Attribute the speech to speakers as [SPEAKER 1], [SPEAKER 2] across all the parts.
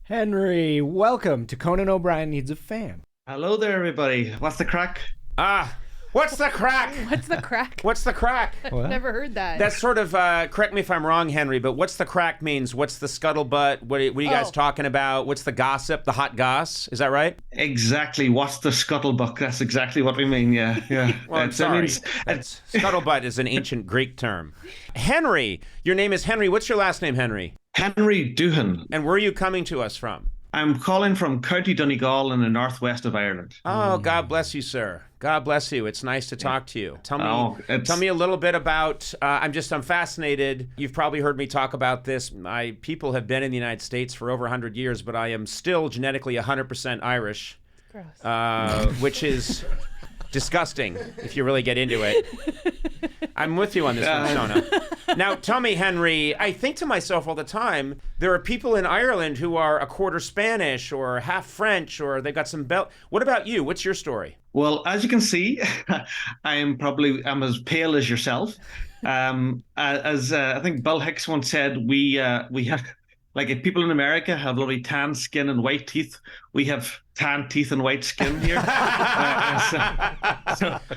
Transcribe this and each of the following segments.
[SPEAKER 1] Henry, welcome to Conan O'Brien Needs a Fan.
[SPEAKER 2] Hello there, everybody. What's the crack?
[SPEAKER 3] What's the crack?
[SPEAKER 4] What's the crack?
[SPEAKER 3] What's the crack?
[SPEAKER 4] I've never heard that.
[SPEAKER 3] That's sort of, correct me if I'm wrong, Henry, but what's the crack means? What's the scuttlebutt? What are you guys talking about? What's the gossip, the hot goss? Is that right?
[SPEAKER 2] Exactly. What's the scuttlebutt? That's exactly what we mean, yeah.
[SPEAKER 3] Well, I'm sorry. Scuttlebutt is an ancient Greek term. Henry, your name is Henry. What's your last name, Henry?
[SPEAKER 2] Henry Doohan.
[SPEAKER 3] And where are you coming to us from?
[SPEAKER 2] I'm calling from County Donegal in the northwest of Ireland.
[SPEAKER 3] Oh, God bless you, sir. God bless you. It's nice to talk to you. Tell me a little bit about, I'm fascinated. You've probably heard me talk about this. My people have been in the United States for over 100 years, but I am still genetically 100% Irish.
[SPEAKER 4] Gross.
[SPEAKER 3] Which is disgusting if you really get into it. I'm with you on this one, Sona. Now, tell me, Henry, I think to myself all the time, there are people in Ireland who are a quarter Spanish or half French, or they've got some What about you? What's your story?
[SPEAKER 2] Well, as you can see, I'm as pale as yourself. As I think Bill Hicks once said, we have, like, if people in America have lovely tan skin and white teeth, we have tan teeth and white skin here.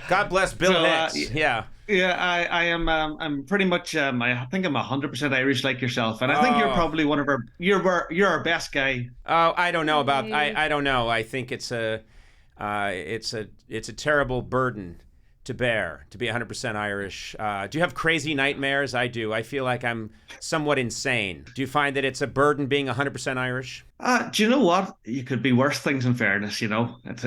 [SPEAKER 3] God bless Bill Hicks. Yeah.
[SPEAKER 2] Yeah, I am. I'm pretty much. I think I'm 100% Irish, like yourself, and I think you're probably one of our. You're our best guy.
[SPEAKER 3] Oh, I don't know about. I don't know. I think it's a terrible burden to bear to be 100% Irish. Do you have crazy nightmares? I do. I feel like I'm somewhat insane. Do you find that it's a burden being 100% Irish?
[SPEAKER 2] Do you know what? You could be worse things. In fairness, it's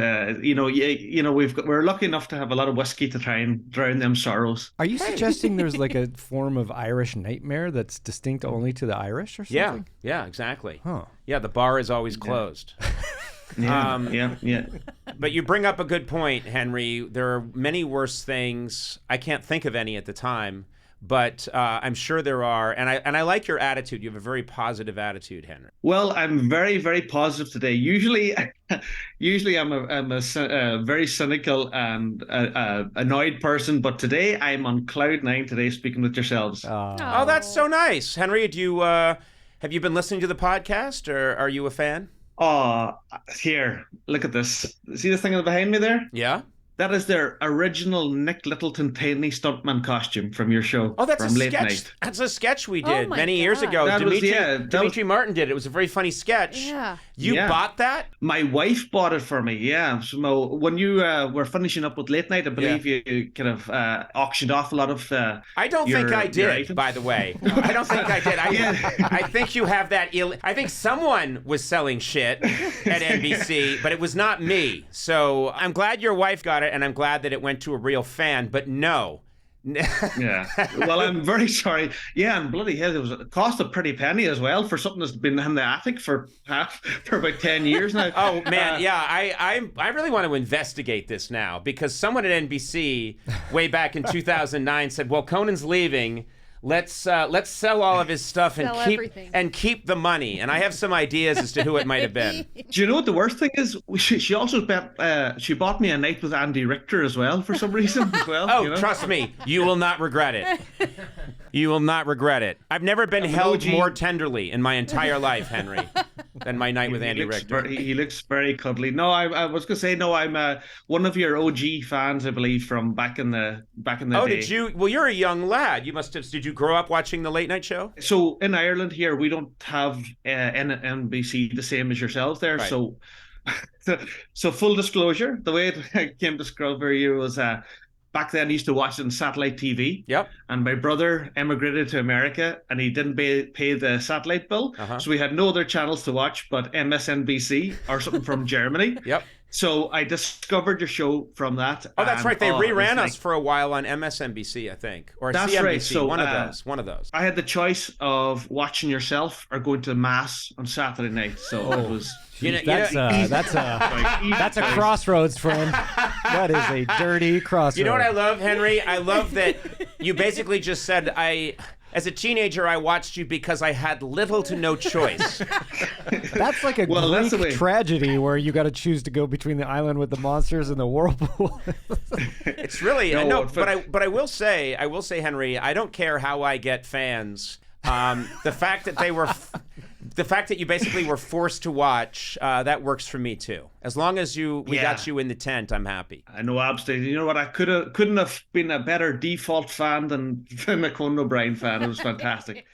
[SPEAKER 2] we're lucky enough to have a lot of whiskey to try and drown them sorrows.
[SPEAKER 1] Are you suggesting there's like a form of Irish nightmare that's distinct only to the Irish or something?
[SPEAKER 3] Yeah, exactly.
[SPEAKER 1] Huh.
[SPEAKER 3] Yeah, the bar is always closed.
[SPEAKER 2] Yeah.
[SPEAKER 3] But you bring up a good point, Henry. There are many worse things. I can't think of any at the time, but I'm sure there are. And I like your attitude. You have a very positive attitude, Henry.
[SPEAKER 2] Well, I'm very, very positive today. Usually I'm a very cynical and annoyed person, but today I'm on cloud nine today, speaking with yourselves.
[SPEAKER 3] Oh, that's so nice, Henry. Have you been listening to the podcast, or are you a fan?
[SPEAKER 2] Oh, here, look at this. See this thing behind me there?
[SPEAKER 3] Yeah.
[SPEAKER 2] That is their original Nick Littleton tiny stuntman costume from your show.
[SPEAKER 3] Oh, that's
[SPEAKER 2] from
[SPEAKER 3] a
[SPEAKER 2] Late
[SPEAKER 3] sketch.
[SPEAKER 2] Night.
[SPEAKER 3] That's a sketch we did many years
[SPEAKER 4] God.
[SPEAKER 3] ago.
[SPEAKER 2] Dimitri
[SPEAKER 3] Martin did it. It was a very funny sketch.
[SPEAKER 4] Yeah.
[SPEAKER 3] You bought that?
[SPEAKER 2] My wife bought it for me, yeah. So when you were finishing up with Late Night, I believe you kind of auctioned off a lot of
[SPEAKER 3] I don't think I did, by the way. I don't think I did. I think you have that. I think someone was selling shit at NBC, but it was not me. So I'm glad your wife got it, and I'm glad that it went to a real fan, but no.
[SPEAKER 2] Yeah. Well, I'm very sorry. Yeah, and bloody hell, it cost a pretty penny as well for something that's been in the attic for about 10 years now.
[SPEAKER 3] Oh man, yeah. I really want to investigate this now, because someone at NBC way back in 2009 said, "Well, Conan's leaving. Let's sell all of his stuff and keep the money." And I have some ideas as to who it might have been.
[SPEAKER 2] Do you know what the worst thing is? She also she bought me a night with Andy Richter as well for some reason as well.
[SPEAKER 3] Oh, trust me, you will not regret it. You will not regret it. I've never been held more tenderly in my entire life, Henry, than my night with Andy Richter.
[SPEAKER 2] He looks very cuddly. No, I was going to say, no, I'm one of your OG fans, I believe, from back in the day.
[SPEAKER 3] Oh, did you? Well, you're a young lad. You must have. Did you grow up watching the Late Night Show?
[SPEAKER 2] So in Ireland here, we don't have NBC the same as yourselves there.
[SPEAKER 3] Right.
[SPEAKER 2] So full disclosure, the way it came to discover you was back then I used to watch it on satellite TV.
[SPEAKER 3] Yep.
[SPEAKER 2] And my brother emigrated to America and he didn't pay the satellite bill.
[SPEAKER 3] Uh-huh.
[SPEAKER 2] So we had no other channels to watch but MSNBC or something from Germany.
[SPEAKER 3] Yep.
[SPEAKER 2] So I discovered your show from that.
[SPEAKER 3] Oh, that's right. They reran us for a while on MSNBC, I think, or
[SPEAKER 2] that's
[SPEAKER 3] CNBC.
[SPEAKER 2] Right. So,
[SPEAKER 3] one of those.
[SPEAKER 2] I had the choice of watching yourself or going to mass on Saturday night. So it was.
[SPEAKER 1] That's a crossroads, friend. That is a dirty crossroads.
[SPEAKER 3] You know what I love, Henry? I love that you basically just said, as a teenager, I watched you because I had little to no choice.
[SPEAKER 1] That's like a Greek tragedy where you got to choose to go between the island with the monsters and the whirlpool.
[SPEAKER 3] It's really but I will say, Henry, I don't care how I get fans. The fact that they were the fact that you basically were forced to watch, that works for me too. As long as we got you in the tent, I'm happy.
[SPEAKER 2] I know, absolutely. You know what? I couldn't have been a better default fan than a Conan O'Brien fan. It was fantastic.